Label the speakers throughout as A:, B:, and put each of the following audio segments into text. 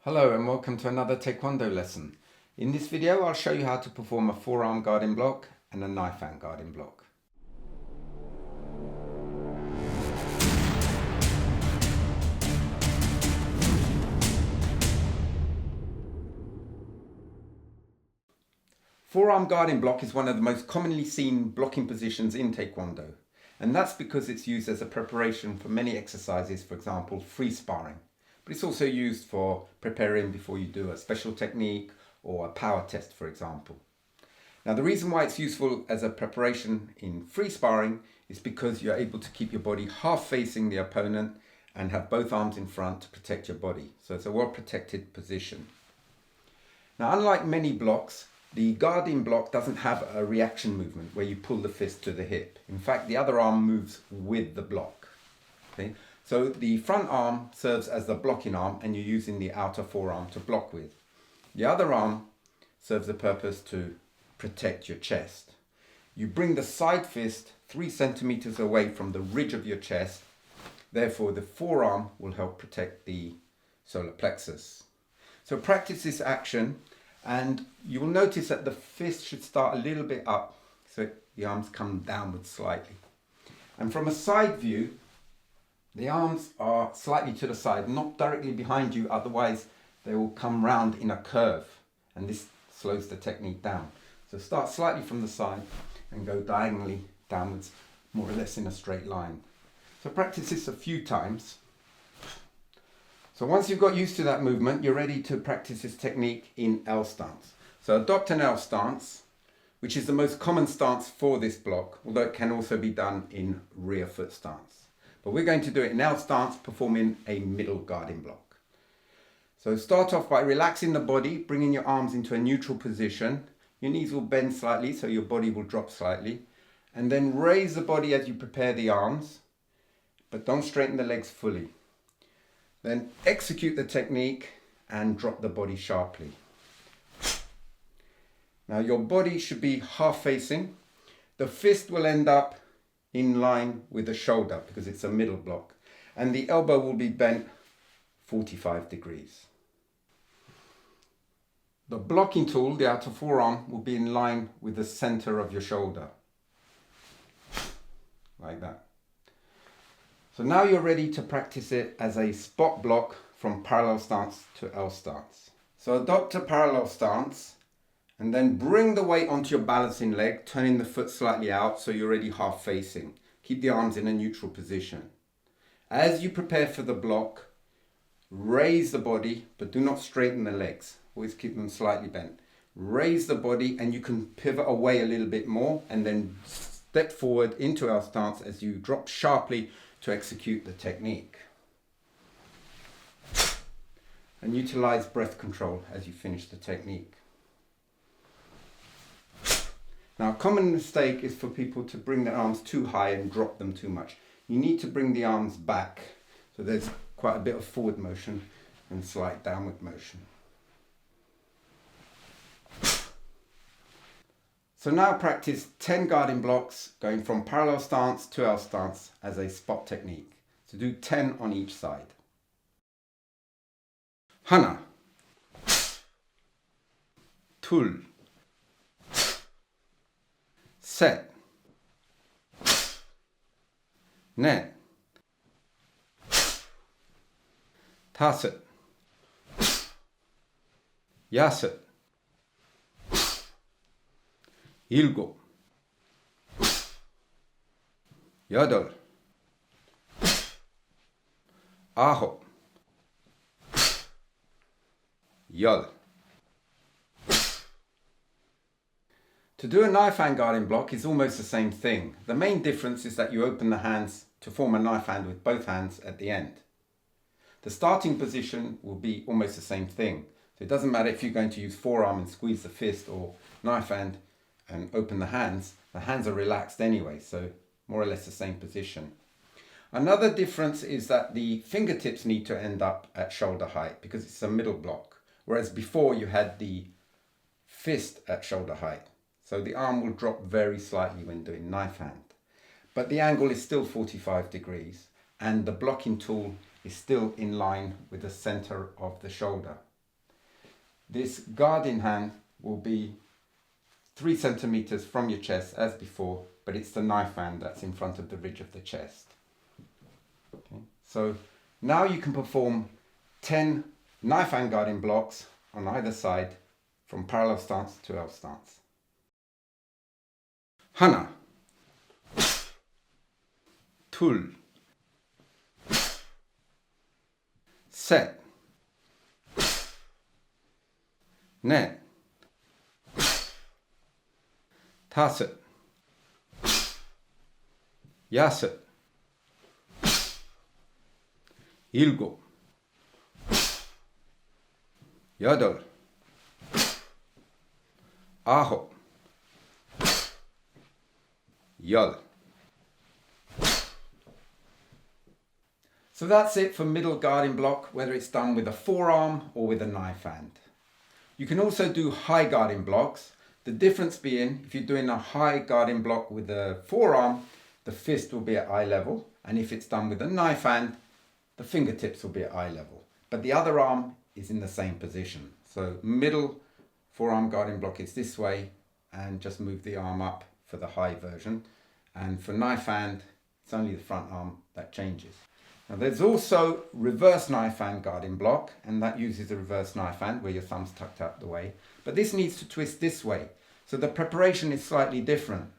A: Hello and welcome to another Taekwondo lesson. In this video I'll show you how to perform a forearm guarding block and a knife hand guarding block. Forearm guarding block is one of the most commonly seen blocking positions in Taekwondo, and that's because it's used as a preparation for many exercises, for example free sparring. But it's also used for preparing before you do a special technique or a power test, for example. Now the reason why it's useful as a preparation in free sparring is because you're able to keep your body half facing the opponent and have both arms in front to protect your body. So it's a well protected position. Now unlike many blocks, the guarding block doesn't have a reaction movement where you pull the fist to the hip. In fact, the other arm moves with the block. Okay? So the front arm serves as the blocking arm and you're using the outer forearm to block with. The other arm serves the purpose to protect your chest. You bring the side fist 3 centimeters away from the ridge of your chest. Therefore, the forearm will help protect the solar plexus. So practice this action and you will notice that the fist should start a little bit up so the arms come downwards slightly. And from a side view, the arms are slightly to the side, not directly behind you, otherwise they will come round in a curve and this slows the technique down. So start slightly from the side and go diagonally downwards, more or less in a straight line. So practice this a few times. So once you've got used to that movement, you're ready to practice this technique in L stance. So adopt an L stance, which is the most common stance for this block, although it can also be done in rear foot stance. But we're going to do it in L stance, performing a middle guarding block. So start off by relaxing the body, bringing your arms into a neutral position. Your knees will bend slightly, so your body will drop slightly. And then raise the body as you prepare the arms, but don't straighten the legs fully. Then execute the technique and drop the body sharply. Now your body should be half facing. The fist will end up in line with the shoulder because it's a middle block, and the elbow will be bent 45 degrees. The blocking tool, the outer forearm, will be in line with the center of your shoulder, like that. So now you're ready to practice it as a spot block from parallel stance to L stance. So adopt a parallel stance and then bring the weight onto your balancing leg, turning the foot slightly out so you're already half facing. Keep the arms in a neutral position. As you prepare for the block, raise the body, but do not straighten the legs. Always keep them slightly bent. Raise the body and you can pivot away a little bit more and then step forward into L stance as you drop sharply to execute the technique. And utilize breath control as you finish the technique. Now, a common mistake is for people to bring their arms too high and drop them too much. You need to bring the arms back. So there's quite a bit of forward motion and slight downward motion. So now practice 10 guarding blocks going from parallel stance to L stance as a spot technique. So do 10 on each side. Hana. Tul. Set. Net. Taset. Yaset. 일곱. 여덟. 아홉. 열. To do a knife hand guarding block is almost the same thing. The main difference is that you open the hands to form a knife hand with both hands at the end. The starting position will be almost the same thing. So it doesn't matter if you're going to use forearm and squeeze the fist or knife hand and open the hands are relaxed anyway, so more or less the same position. Another difference is that the fingertips need to end up at shoulder height because it's a middle block, whereas before you had the fist at shoulder height. So the arm will drop very slightly when doing knife hand. But the angle is still 45 degrees and the blocking tool is still in line with the center of the shoulder. this guarding hand will be 3 centimeters from your chest as before, but it's the knife hand that's in front of the ridge of the chest. Okay. So now you can perform 10 knife hand guarding blocks on either side from parallel stance to L stance. Hana, tul, set, net, taset, yaset, 일곱, 여덟, 아홉, 열. So that's it for middle guarding block, whether it's done with a forearm or with a knife hand. You can also do high guarding blocks. The difference being, if you're doing a high guarding block with a forearm, the fist will be at eye level. And if it's done with a knife hand, the fingertips will be at eye level. But the other arm is in the same position. So middle forearm guarding block is this way, and just move the arm up for the high version. And for knife hand, it's only the front arm that changes. Now there's also reverse knife hand guarding block, and that uses a reverse knife hand where your thumb's tucked out the way. But this needs to twist this way. So the preparation is slightly different.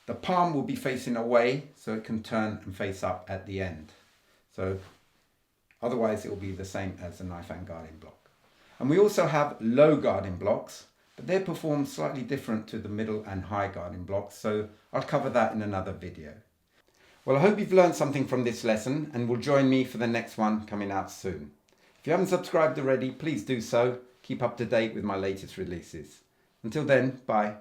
A: The palm will be facing away so it can turn and face up at the end. So otherwise it will be the same as a knife hand guarding block. And we also have low guarding blocks, but they're performed slightly different to the middle and high guarding blocks. So I'll cover that in another video. Well, I hope you've learned something from this lesson and will join me for the next one coming out soon. If you haven't subscribed already, please do so. Keep up to date with my latest releases. Until then, bye.